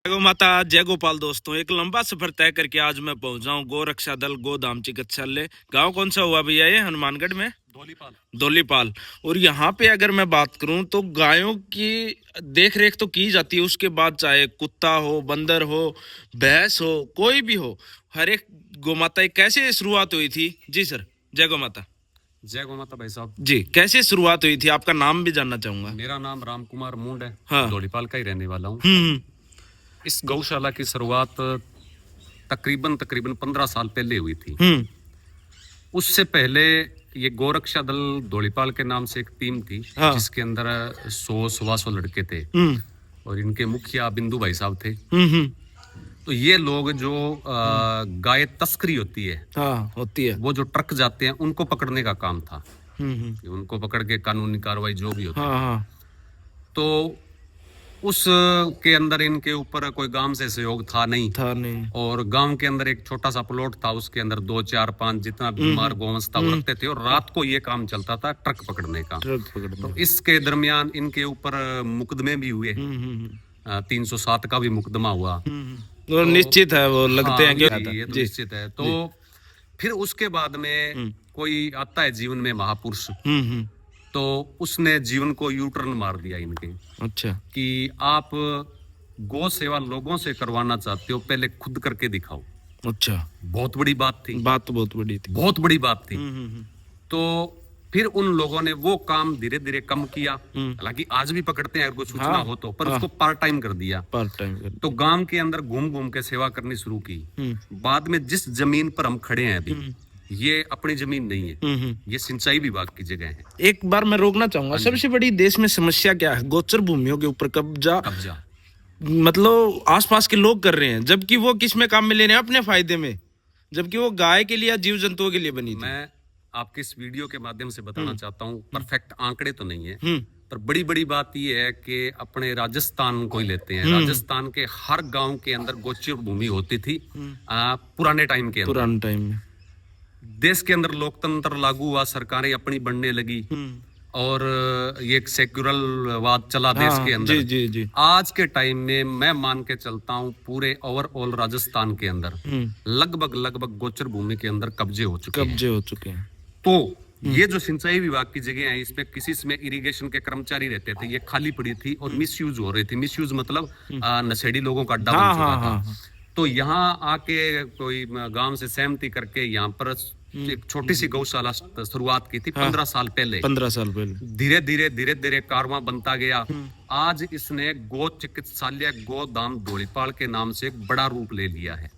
जय गो माता जय गोपाल। दोस्तों, एक लंबा सफर तय करके आज मैं पहुंचा हूँ गो रक्षा दल गोधाम चिकित्सालय। गांव कौन सा हुआ भैया? ये हनुमानगढ़ में धौलीपाल। धौलीपाल। और यहाँ पे अगर मैं बात करूं तो गायों की देख रेख तो की जाती है। उसके बाद चाहे कुत्ता हो, बंदर हो, भैंस हो, कोई भी हो, हर एक गौ माता। कैसे शुरुआत हुई थी जी सर? जय गौ माता। जय गौ माता भाई साहब। जी, कैसे शुरुआत हुई थी? आपका नाम भी जानना चाहूंगा। मेरा नाम राम कुमार मूंड है। हाँ। धौलीपाल का ही रहने वाला हूँ। हम्म। इस गौशाला की शुरुआत तकरीबन तकरीबन 15 साल पहले हुई थी। हम्म। उससे पहले ये गोरक्षा दल धौलीपाल के नाम से एक टीम थी, हाँ। जिसके अंदर 100-125 लड़के थे हम्म। और इनके मुखिया बिंदु भाई साहब थे। हम्म। तो ये लोग जो गाय तस्करी होती है, हाँ, होती है। वो जो ट्रक जाते हैं उनको पकड़ने का काम था। हम्म। उनको पकड़ के कानूनी कार्रवाई जो भी होती हाँ थी। हाँ। तो उस के अंदर इनके ऊपर कोई गांव से सहयोग था नहीं। था नहीं। और गांव के अंदर एक छोटा सा प्लॉट था, उसके अंदर 2 4 5 जितना बीमार गोवंश था वो रखते थे और रात को ये काम चलता था ट्रक पकड़ने का। ट्रक पकड़ने। तो इसके दरमियान इनके ऊपर मुकदमे भी हुए। 307 का भी मुकदमा हुआ। वो तो निश्चित है, वो लगते हैं ये तो जी। निश्चित है। तो फिर उसके बाद में कोई आता है जीवन में महापुरुष, हम्म। तो उसने जीवन को यू टर्न मार दिया इनके। अच्छा। कि आप गौ सेवा लोगों से करवाना चाहते हो, पहले खुद करके दिखाओ। अच्छा। बहुत बड़ी बात थी। बात तो बहुत बड़ी थी। बहुत बड़ी बात थी। हम्म। तो फिर उन लोगों ने वो काम धीरे धीरे कम किया। हालांकि आज भी पकड़ते हैं अगर कोई सूचना हाँ, हो तो, पर हाँ, उसको पार्ट टाइम कर दिया। पार्ट टाइम कर। तो गांव के अंदर घूम घूम के सेवा करनी शुरू की। बाद में जिस जमीन पर हम खड़े हैं अभी, ये अपनी जमीन नहीं है, ये सिंचाई विभाग की जगह है। एक बार मैं रोकना चाहूंगा, सबसे बड़ी देश में समस्या क्या है? गोचर भूमियों के ऊपर कब्जा। मतलब आसपास के लोग कर रहे हैं, जबकि वो किस में काम में ले रहे हैं? अपने फायदे में। जबकि वो गाय के लिए या जीव जंतुओं के लिए बनी थी। मैं आपके इस वीडियो के माध्यम से बताना चाहता हूँ, परफेक्ट आंकड़े तो नहीं है, पर बड़ी बड़ी बात यह है कि अपने राजस्थान को ही लेते हैं। राजस्थान के हर गांव के अंदर गोचर भूमि होती थी पुराने टाइम के अंदर। पुराने टाइम में देश के अंदर लोकतंत्र लागू हुआ, सरकारें अपनी बनने लगी और ये एक सेक्युलरवाद चला देश के अंदर। जी जी जी। आज के टाइम में मैं मान के चलता हूँ पूरे ओवरऑल राजस्थान के अंदर लगभग लगभग गोचर भूमि के अंदर कब्जे हो चुके हैं। तो ये जो सिंचाई विभाग की जगह है, इसमें किसी में इरिगेशन के कर्मचारी रहते थे, ये खाली पड़ी थी और मिसयूज हो रही थी। मिसयूज मतलब नशेड़ी लोगों का अड्डा बन चुका था। तो यहाँ आके कोई गांव से सहमति करके यहाँ पर एक छोटी सी गौशाला शुरुआत की थी 15 साल पहले। 15 साल पहले धीरे धीरे कारवां बनता गया। आज इसने गो चिकित्सालय गोधाम धौलीपाल के नाम से एक बड़ा रूप ले लिया है।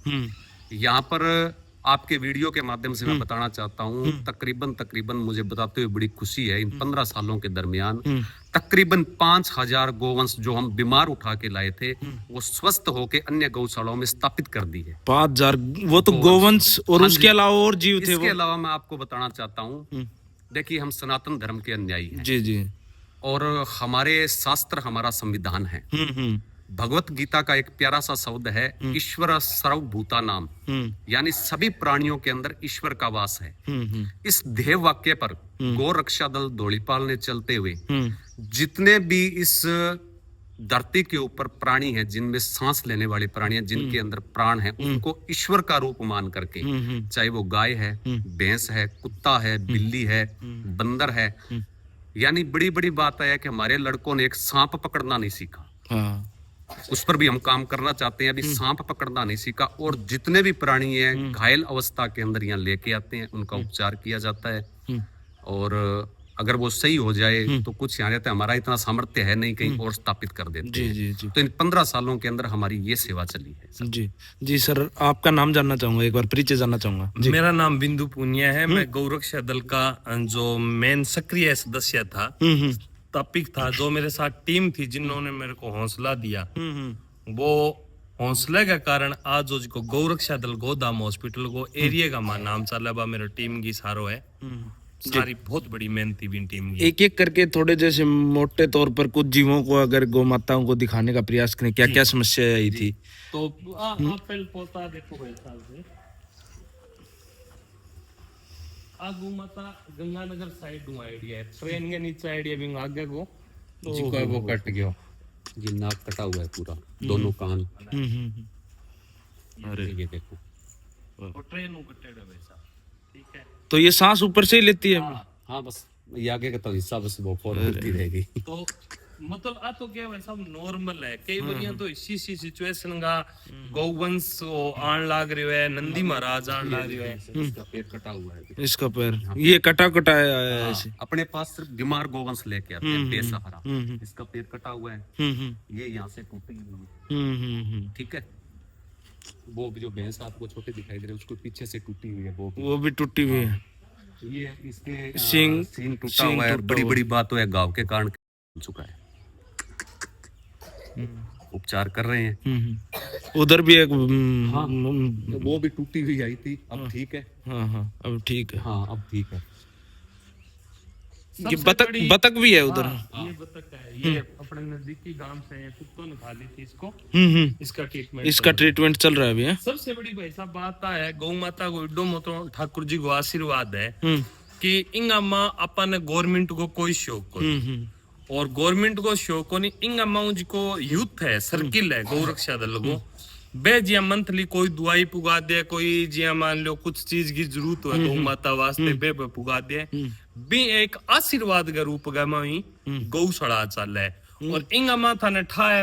यहाँ पर आपके वीडियो के माध्यम से मैं बताना चाहता हूँ, तकरीबन मुझे बताते हुए बड़ी खुशी है, इन 15 सालों के दरमियान तकरीबन 5000 गोवंश जो हम बीमार उठा के लाए थे, वो स्वस्थ होके अन्य गौशालाओं में स्थापित कर दी है। 5000? वो तो गोवंश और उसके अलावा और जीव थे। इसके अलावा मैं आपको बताना चाहता हूँ, देखिए हम सनातन धर्म के अनुयायी हैं। जी जी। और हमारे शास्त्र, हमारा संविधान है। भगवत गीता का एक प्यारा सा शब्द है, ईश्वर सर्वभूता नाम, यानी सभी प्राणियों के अंदर ईश्वर का वास है। इस ध्येय वाक्य पर गौ रक्षा दल धौलीपाल ने चलते हुए जितने भी इस धरती के ऊपर प्राणी हैं, जिनमें सांस लेने वाले प्राणी हैं, जिनके अंदर प्राण है, उनको ईश्वर का रूप मान करके, चाहे वो गाय है, भैंस है, कुत्ता है, बिल्ली है, बंदर है, यानी बड़ी बड़ी बात है कि हमारे लड़कों ने एक सांप पकड़ना नहीं सीखा। उस पर भी हम काम करना चाहते हैं। अभी सांप पकड़ना नहीं सीखा और जितने भी प्राणी हैं घायल अवस्था के अंदर यहाँ लेके आते हैं, उनका उपचार किया जाता है। और अगर वो सही हो जाए तो कुछ यहाँ रहता है, हमारा इतना सामर्थ्य है नहीं कहीं और स्थापित कर देते हैं। जी जी। तो इन 15 सालों के अंदर हमारी ये सेवा चली है। जी जी सर, आपका नाम जानना चाहूंगा, एक बार परिचय जानना चाहूंगा। मेरा नाम बिंदु पुनिया है। मैं गौरक्षा दल का जो मेन सक्रिय सदस्य था, टॉपिक था, जो मेरे साथ टीम थी, जिन्होंने मेरे को हौसला दिया, वो हौसले के कारण आज जो गौरक्षा दल गोधाम हॉस्पिटल को एरिया का नाम चला बा मेरे टीम की सारो है। सारी बहुत बड़ी मेहनत थी टीम की। एक एक करके थोड़े जैसे मोटे तौर पर कुछ जीवों को अगर गौ माताओं को दिखाने का प्रयास करें, क्या क्या समस्या आई थी? तो पहले पोता देखो भाई साल से गौ माता गंगानगर साइड आइडिया है, ट्रेन के नीचे आइडिया भी आगे को जी को वो कट गयो। ये नाक कटा हुआ है पूरा, दोनों कान। अरे ये देखो, और ट्रेन कटेगा वैसा, ठीक है। तो ये सांस ऊपर से ही लेती है? हाँ बस ये आगे का तो हिस्सा बस वो फोड़ होती रहेगी। तो मतलब आ तो क्या वैसा नॉर्मल है, कई बार तो इसी सिचुएशन का गौवंश आन लाग रही है, नंदी महाराज आन लाग रही है। इसका पेट कटा हुआ है। इसका पैर ये कटा कटा है ऐसे। अपने पास सिर्फ बीमार गोवंश लेके आते हैं बेसहारा। इसका पेट कटा हुआ है, ये यहाँ से टूटी हुई है, ठीक है। वो जो भैंस आपको छोटे दिखाई दे रहे हैं उसको पीछे से टूटी हुई है, वो भी टूटी हुई है। ये इसके सींग टूटा हुआ है। बड़ी बड़ी बात तो है, घाव के कारण चुका है, उपचार कर रहे हैं। उधर भी एक हाँ, वो भी टूटी हुई आई थी, अब ठीक है। हाँ अब ठीक है। हाँ अब ठीक है। ये बतख भी है उधर। ये बतख है, ये अपने नजदीकी गांव से कुत्तों ने खा ली थी इसको। इसका ट्रीटमेंट चल रहा है अभी। सबसे बड़ी भाई साहब बात है, गौ माता को इड्डो मोतो ठाकुर जी को आशीर्वाद है कि इंगा माँ अपन गवर्नमेंट को कोई शौक को और गवर्नमेंट को शौक को नहीं, इंगा माँ जी को यूथ है, सर्किल है गौरक्षा दल को बे जिया मंथली कोई दवाई पुगा दे, कोई जिया मान लो कुछ चीज की जरूरत है गौ माता वास्ते बे पुगा दे भी एक आशीर्वाद का रूप गई गौशाला चल है। और इंगा माथा ने ठाए।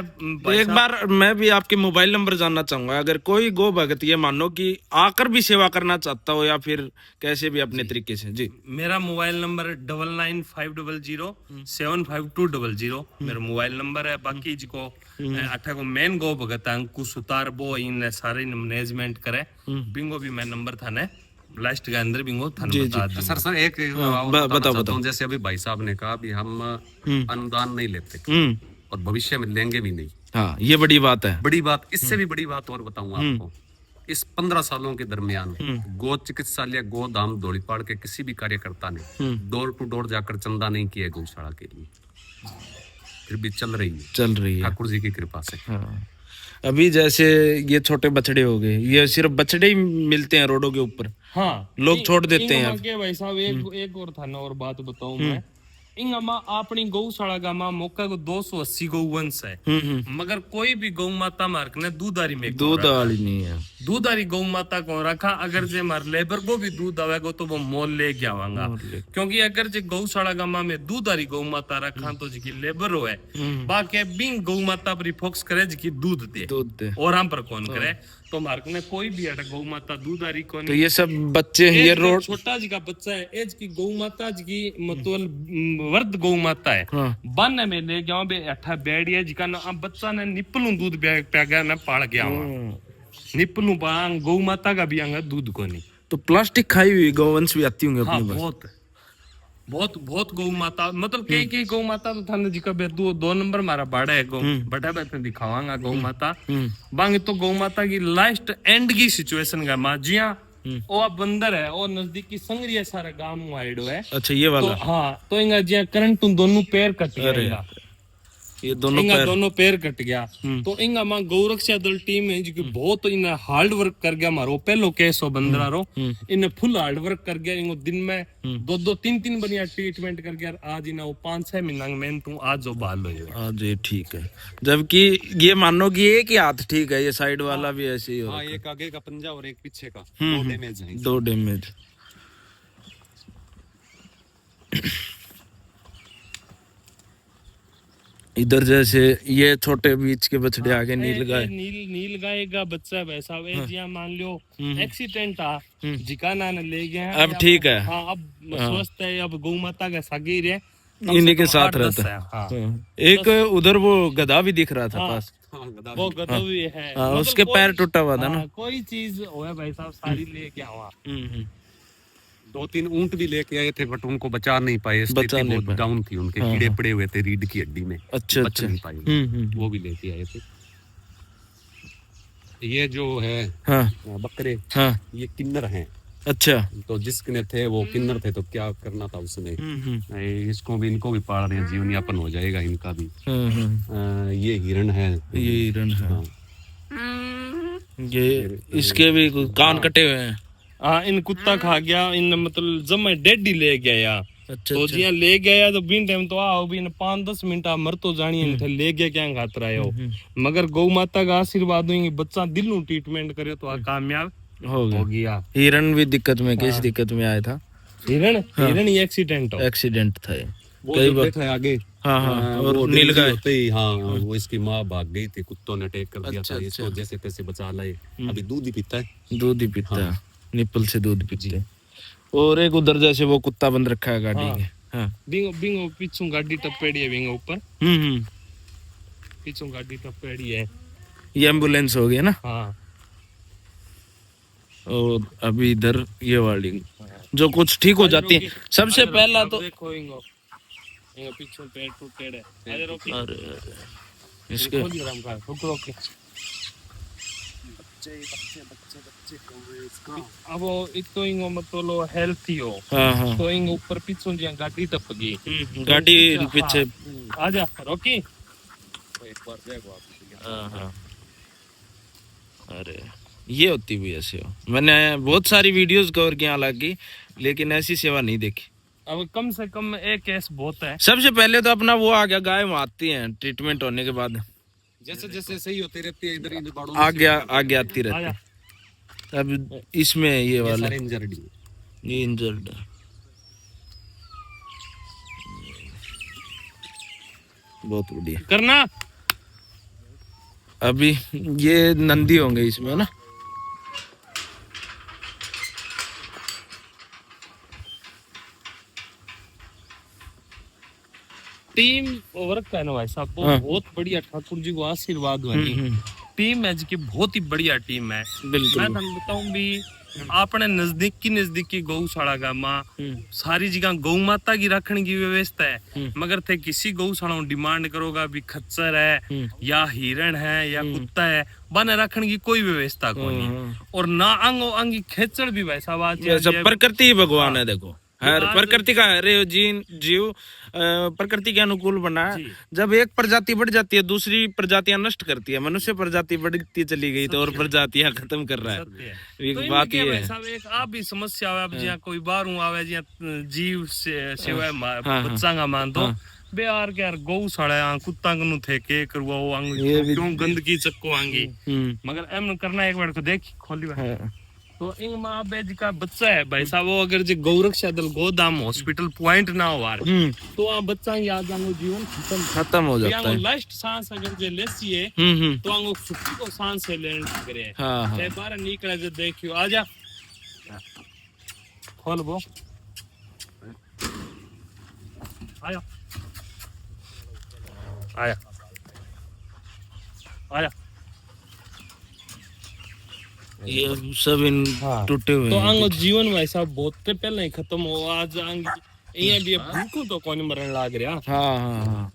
एक बार मैं भी आपके मोबाइल नंबर जानना चाहूंगा, अगर कोई गो भगत ये मानो कि आकर भी सेवा करना चाहता हो या फिर कैसे भी अपने तरीके से। जी मेरा मोबाइल नंबर 9950075200 मेरा मोबाइल नंबर है। बाकी जिको अठा को मेन गो भगत अंकु सुतार बो इन सारे मैनेजमेंट करे बिंगो भी मैं नंबर था ने लास्ट के अंदर बिंगो था बता दूं। सर एक बताओ। जैसे अभी भाई साहब ने कहा भी हम अनुदान नहीं लेते और भविष्य में लेंगे भी नहीं। हाँ ये बड़ी बात है। बड़ी बात, इससे भी बड़ी बात और बताऊंगा आपको। इस 15 सालों के दरमियान गो चिकित्सालय गोधाम धौलीपाड़ के किसी भी कार्यकर्ता ने डोर टू डोर जाकर चंदा नहीं किया गौशाला के लिए, फिर भी चल रही है ठाकुर जी की कृपा से। हाँ। अभी जैसे ये छोटे बछड़े हो गए, ये सिर्फ बछड़े ही मिलते हैं रोडों के ऊपर। हाँ लोग छोड़ देते हैं। भाई साहब एक और था ना और बात बताऊं मैं, इंगा अपनी गौशाला का माँ मौका को 280 गौवंश है, मगर कोई भी गौ माता मार्क ने दूधारी में दूध वाली नहीं है। दूधारी गौ माता को रखा, अगर जे मार लेबर को भी दूध आवेगा तो वो मोल ले गया आवांगा, क्योंकि अगर जे गौशाला का माँ में दूधारी गौ माता रखा तो जी लेबर हो है बाकी बिंग गौ माता पर फोकस करे जी दूध दे और हम पर कौन करे। तो मार्क में कोई भी अटक गौ माता दूधारी को नहीं। तो ये सब बच्चे हैं, ये रोड छोटा जी का बच्चा है, एज की गौ माता जी की मतलब वर्द गौ माता है। बन में ले गया बे अठा बैठिया जी का ना बच्चा ने निपलू दूध प्या गया ना पाल गया निपलू बांग गौ माता का भी आंगा दूध को नहीं। तो प्लास्टिक खाई हुई गौवंश भी आती होंगे अपने पास। बहुत गौ माता मतलब कई गौ माता तो थाने जी का दो नंबर मारा बाड़ा है गौ बटा बैठे दिखावांगा गौ माता बांगे। तो गौ माता की लास्ट एंड की सिचुएशन का माँ जिया वो अब बंदर है और नजदीकी संगरिया सारा गांव वाइड है। अच्छा ये वाला। तो हाँ तो इंगा जिया करंट दोनों पैर कट गया, ये दोनों पैर कट गया। तो इंगा मां गौरक्षा दल टीम है जो बहुत इन हार्ड वर्क कर गया। मारो पहलो केस हो बंदरा रो इन फुल हार्ड वर्क कर गया। इनको दिन में 2-3 बढ़िया ट्रीटमेंट कर गया। आज इन 5-6 महीना में तू आज जो बाल हो आज ये ठीक है, जबकि ये मानो कि एक ही हाथ ठीक है, ये साइड वाला भी ऐसे ही हो। एक आगे का पंजा और एक पीछे का, 2 डैमेज। इधर जैसे ये छोटे बीच के बछड़े आगे नील गाय का बच्चा वैसा वे मान लो एक्सीडेंट आ जिकाना ने ले गए। अब ठीक है। हाँ अब स्वस्थ है, अब गौ माता का सागीर है, इन्हीं के साथ रहता है। हाँ। एक उधर वो गधा भी दिख रहा था पास, वो गधा भी है। उसके पैर टूटा हुआ था ना। कोई चीज हो भाई साहब सारी लेके आवा। 2-3 ऊंट भी लेके आए थे बट उनको बचा नहीं पाए, स्थिति बहुत डाउन थी, उनके कीड़े पड़े हुए थे रीढ़ की हड्डी में। अच्छा बच नहीं पाए, वो भी लेके आए थे। ये जो है बकरे, ये किन्नर हैं। अच्छा तो जिसने थे वो किन्नर थे तो क्या करना था उसने, इसको भी इनको भी पाल रहे हैं, जीवन यापन हो जाएगा इनका भी। ये हिरण है, ये इसके भी कान कटे हुए हैं। इन कुत्ता खा गया, इन मतलब जब मैं डेडी ले गया। अच्छा तो अच्छा जिया ले गया तो बिन टाइम तो आओ बिन 5-10 मिनट मर तो जानी थे ले गया क्या खातर आयो मगर गौ माता का आशीर्वाद होंगे बच्चा दिल नु ट्रीटमेंट करे तो आ कामयाब हो हो गया। गया। हिरण भी दिक्कत में, कैसी हाँ। दिक्कत में आया था? हिरण ही एक्सीडेंट हो एक्सीडेंट था ये। वो कई जो बार देखा है आगे, हाँ हाँ, और वो नील डिलीवरी गाय। होते ही हाँ वो इसकी माँ भाग गई थी, कुत्तों ने अटैक कर दिया अच्छा, था, इसको जैसे तैसे बचा लाए, अभी दूध ही पीता है। दूध ही पीता हाँ। है, निपल से दूध पीते हैं। और एक उधर जैसे वो कुत्ता बंद रखा है गाड़ी हाँ। के। हाँ बिंगो बिंगो पीछू गाड़ी टपेड़ी है बिंगो ऊपर हम्म, पीछू गाड़ी टपेड़ी है। ये एम्बुलेंस हो गया ना। हाँ और अभी इधर ये वाली जो कुछ ठीक हो जाती है सबसे पहला तो। देखो इंगो इंगो पीछू पैर टूटे है। अरे रोकी अरे इसके खोलिए राम का रुक रोके। अब वो एक तो इंगो मतलब हेल्थी हो हाँ हाँ तो इंगो ऊपर पीछू जिया गाड़ी टप गई गाड़ी पीछे। आजा रोकी। हाँ हाँ अरे ये होती भी ऐसे हो। मैंने बहुत सारी वीडियोस कवर की हालांकि, लेकिन ऐसी सेवा नहीं देखी। अब कम से कम एक केस बहुत है। सबसे पहले तो अपना वो आ गया, गाय आती है ट्रीटमेंट होने के बाद जैसे जैसे सही होती रहती है इधर इन बाड़ों आगे आती रहती है। अब इसमें ये वाले सारे इंजर्ड ये इंजर्ड है। बहुत बढ़िया करना। अभी ये नंदी होंगे इसमें ना। टीम वर्क का है ना भाई साहब वो हाँ। बहुत बढ़िया ठाकुर जी को आशीर्वाद हुआ टीम है जी बहुत ही बढ़िया टीम है। बिल्कुल। मैं तुम बताऊं भी अपने नजदीकी गौशाला का माँ सारी जगह गौ माता की रखने की व्यवस्था है मगर थे किसी गौशाला डिमांड करोगा भी खच्चर है या हिरण है या कुत्ता है बने रखने की कोई व्यवस्था को नहीं। और ना अंगो अंगी खेचड़ भी भाई साहब आज प्रकृति ही भगवान है। देखो हर प्रकृति का हर जीव प्रकृति के अनुकूल बना है। जब एक प्रजाति बढ़ जाती है दूसरी प्रजातियां नष्ट करती है। मनुष्य प्रजाति बढ़ती चली गई तो और प्रजातियां खत्म कर रहा है। एक बात ये है एक आप भी समस्या आवे अब जिया कोई बाहरों आवे जिया जीव से सेवा बच्चा का मान दो बे यार के यार गौशाला कुत्ता कनु थे के करवाओ अंग क्यों गंदगी चक्को आंगी मगर एम करना एक बार को देख खोली तो इंग माँ बेज का बच्चा है भाई साहब वो अगर जो गौरक्षा दल गोदाम हॉस्पिटल पॉइंट ना हो तो वहाँ बच्चा याद आंगो जीवन खत्म हो जाता है। लास्ट सांस अगर जो लेसी है तो आंगो छुट्टी को सांस से लेने करे है बाहर निकले जो देखियो आजा खोल बो आया आया आया ये सब इन टूटे हुए तो आंगो जीवन वैसा बहुत पहले ही खत्म हो आज आंगी ये भी भूखों तो कौन मरण लाग रहा। हाँ हाँ हाँ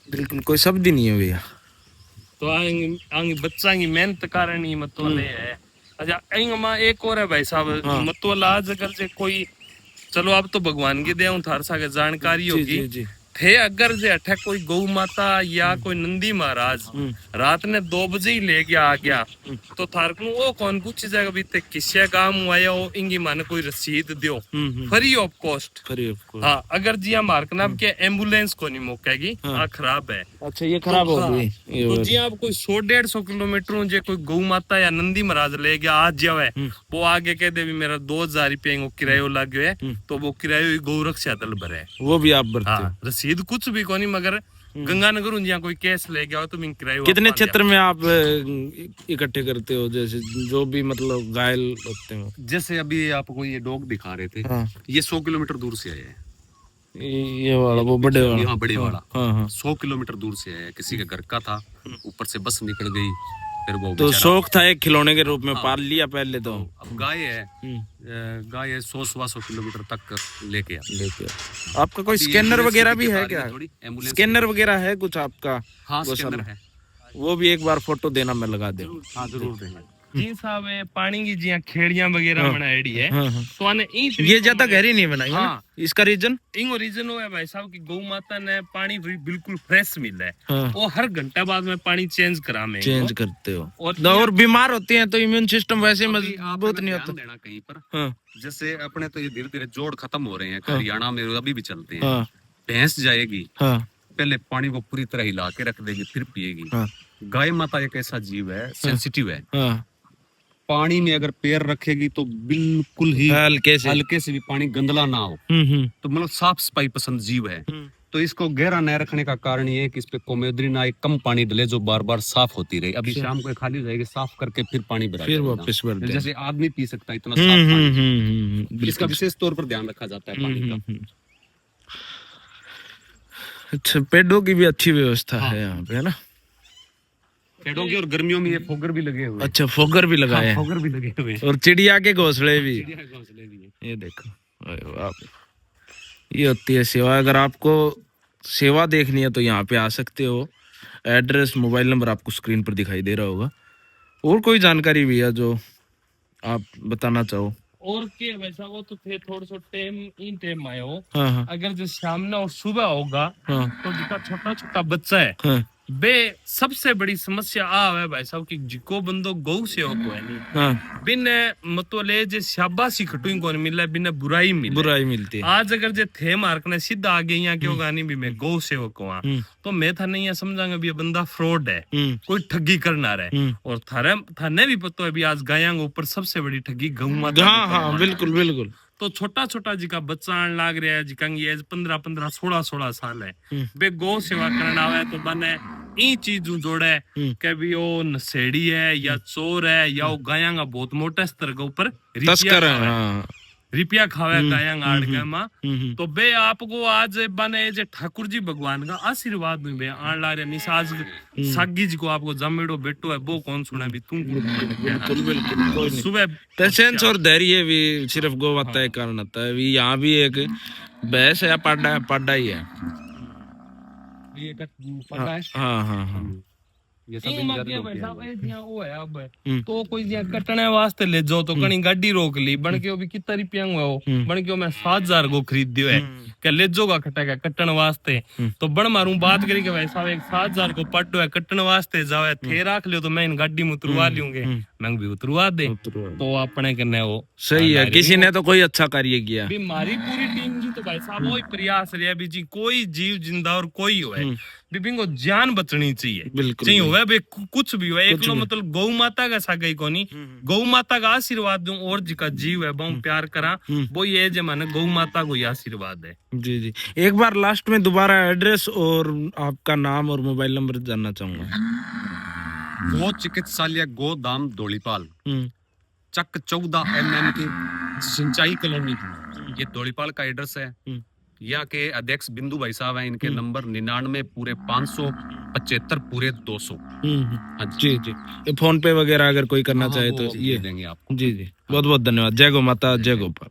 बिल्कुल कोई शब्द ही नहीं है भैया। तो आंगी बच्चा की मेहनत कारण ही मतवाले है। अच्छा आंग मां एक और है भाई साहब मतवाला आज अगर से कोई चलो अब तो भगवान की दया थार सा जानकारी होगी थे अगर जे अठे कोई गौ माता या कोई नंदी महाराज रात ने 2 बजे ही ले गया आ गया तो थार को वो कौन पूछी जाएगा भी ते किसिया काम आया हो इंगी माने कोई रसीद दियो फ्री ऑफ कॉस्ट। हाँ अगर जी मार्क नाम के एम्बुलेंस को नहीं मौकेगी हाँ खराब है। अच्छा ये खराब हो गई तो जी आप कोई 100-150 किलोमीटर जे कोई गौ माता या नंदी महाराज ले गया आज जावे वो आगे कह दे भी मेरा 2000 रुपये किरायो लग गयो है तो वो किरायो गौरक्षा दल भरे वो भी आप भरते हो। रसीद कुछ भी कोनी मगर गंगानगर उन्जिया कोई केस ले गया हो तो मैं किरायो कितने क्षेत्र में आप इकट्ठे करते हो जैसे जो भी मतलब घायल होते हो? जैसे अभी आपको ये डॉग दिखा रहे थे ये 100 किलोमीटर दूर से आए हैं। ये वाला वो बड़े वाला यहाँ बड़े वाला हाँ 100 किलोमीटर दूर से आया किसी के घर का था ऊपर से बस निकल गई फिर वो तो शौक था एक खिलौने के रूप में पाल लिया पहले तो अब गाय है 100-125 किलोमीटर तक लेके आपका कोई स्कैनर वगैरह भी है क्या? स्कैनर वगैरह है कुछ आपका? हाँ स्कैनर है वो भी एक बार फोटो देना मैं लगा दूं। हाँ जरूर देंगे। जी साहब ये पानी की जिया खेड़ियां वगैरह बनाएड़ी है हाँ, हाँ। तो आने ये ज्यादा गहरी नहीं बनाई है ना? हाँ। इसका रीजन? इंगो रीजन वो है भाई साहब कि गौ माता ने पानी बिल्कुल फ्रेश मिला है। हाँ। वो हर घंटा बाद में पानी चेंज करा में चेंज करते हो और और बीमार होती हैं तो इम्यून सिस्टम वैसे अभी आप मजबूत अगर नहीं ध्यान होता। देना कहीं पर, हाँ जैसे अपने तो ये धीरे धीरे जोड़ खत्म हो रहे हैं, हरियाणा में अभी भी चलते हैं। हाँ भैंस जाएगी, हाँ पहले पानी को पूरी तरह हिला के रख देगी, फिर पिएगी। हाँ गाय माता एक ऐसा जीव है, सेंसिटिव है। हाँ। पानी में अगर पैर रखेगी तो बिल्कुल ही हल्के से भी पानी गंदला ना हो, तो मतलब साफ सफाई पसंद जीव है। तो इसको गहरा न रखने का कारण ये है कि इस पे कोमेद्री ना एक कम पानी डले जो बार बार साफ होती रहे। अभी शाम को खाली हो जाएगी, साफ करके फिर पानी भरा फिर जाएगा। वापस भर देना। जैसे आदमी पी सकता है इतना साफ पानी। इसका बिल्कुल। विशेष तौर पर ध्यान रखा जाता है पानी का। अच्छा, पेड़ों की भी अच्छी व्यवस्था हाँ। है यहाँ पे, है ना? पेड़ों की, और गर्मियों में ये फोगर भी लगे हुए हैं। अच्छा, फोगर भी लगाए हैं। फोगर भी लगे हुए हैं। और चिड़िया के घोंसले भी। चिड़िया के घोंसले भी हैं। ये देखो, अरे बाप, ये होती है सेवा। अगर आपको सेवा देखनी है तो यहाँ पे आ सकते हो। एड्रेस, मोबाइल नंबर आपको स्क्रीन पर दिखाई दे रहा होगा। और कोई जानकारी भी है जो आप बताना चाहो? और के वैसा वो तो थे थोड़ा सा टाइम इन टाइम आयो। हाँ हाँ अगर जो शाम ना और सुबह होगा हाँ तो जिसका छोटा छोटा बच्चा है हाँ बे सबसे बड़ी समस्या आ है भाई साहब कि जिको बंदो गौ सेवक है नहीं हाँ, बिन मतलब ले जे शाबाशी खटुई कौन मिले बिन बुराई मिले। बुराई मिलती है। आज अगर जे थे मार्कने सीधा आगे यहाँ क्यों गानी भी मैं गौ सेवक हूँ तो मैं था नहीं समझांगा भी ये बंदा फ्रॉड है, कोई ठगी करना रहे। और थाने भी पता है भी आज गायांग ऊपर सबसे बड़ी ठगी गौ माता। हाँ हाँ, बिल्कुल बिल्कुल। तो छोटा छोटा जिका बच्चा आने लाग रहा है, जिका ये 15-15 16-16 साल है, बे गौ सेवा करना आवे तो बने ई चीज जोड़े के भी वो नशेड़ी है या चोर है या वो गाया का बहुत मोटा स्तर के ऊपर तस्कर है। हाँ रिपिया खावे गाया आड़ के मां। तो बे आपको आज बने जे ठाकुर जी भगवान का आशीर्वाद में बे आन ला रहे निसाज सागी जी को आपको जमेड़ो बेटो है वो कौन सुना भी तुम बिल्कुल बिल्कुल। सुबह पेशेंस और धैर्य भी सिर्फ गौ माता के कारण आता है। यहाँ भी एक भैंस है, पाडा ही है। ये पता है। हाँ हाँ हाँ। ये सब वो है अब तो कोई जिया कटने वास्ते ले जाओ तो कहीं गाड़ी रोक ली बन के भी कितना रुपया हुआ हो बन के मैं 7,000 को खरीद दियो है क्या ले जाओगा कटेगा कटन वास्ते। तो बड़ मारू बात करी के भाई साहब एक 7,000 को पट्टो है कटन वास्ते जाओ थे राख लियो तो मैं इन गाड़ी में उतरवा लूंगे, मैं भी उतरवा दे तो अपने कने वो सही है। किसी ने तो कोई अच्छा कार्य किया। भी हमारी पूरी टीम जी तो भाई साहब वही प्रयास रहा भी जी कोई जीव जिंदा और कोई हो को जान बचनी चाहिए। बिल्कुल चाहिए हुआ बे कुछ भी हुआ एक लो मतलब गौ माता का सा गई कोनी गौ माता का आशीर्वाद दूं और जिका जीव है बहुत प्यार करा वो ये जमाने गौ माता को ही आशीर्वाद है। जी जी। एक बार लास्ट में दोबारा एड्रेस और आपका नाम और मोबाइल नंबर जानना चाहूंगा। गो चिकित्सालय गोदाम धौलीपाल, चक 14 mm की सिंचाई कॉलोनी, ये धौलीपाल का एड्रेस है। यहाँ के अध्यक्ष बिंदु भाई साहब हैं, इनके नंबर 99 पूरे 575 पूरे 200। जी जी। ये फोन पे वगैरह अगर कोई करना चाहे तो ये देंगे आपको। जी जी। बहुत बहुत धन्यवाद। जय गौ माता, जय गोपाल।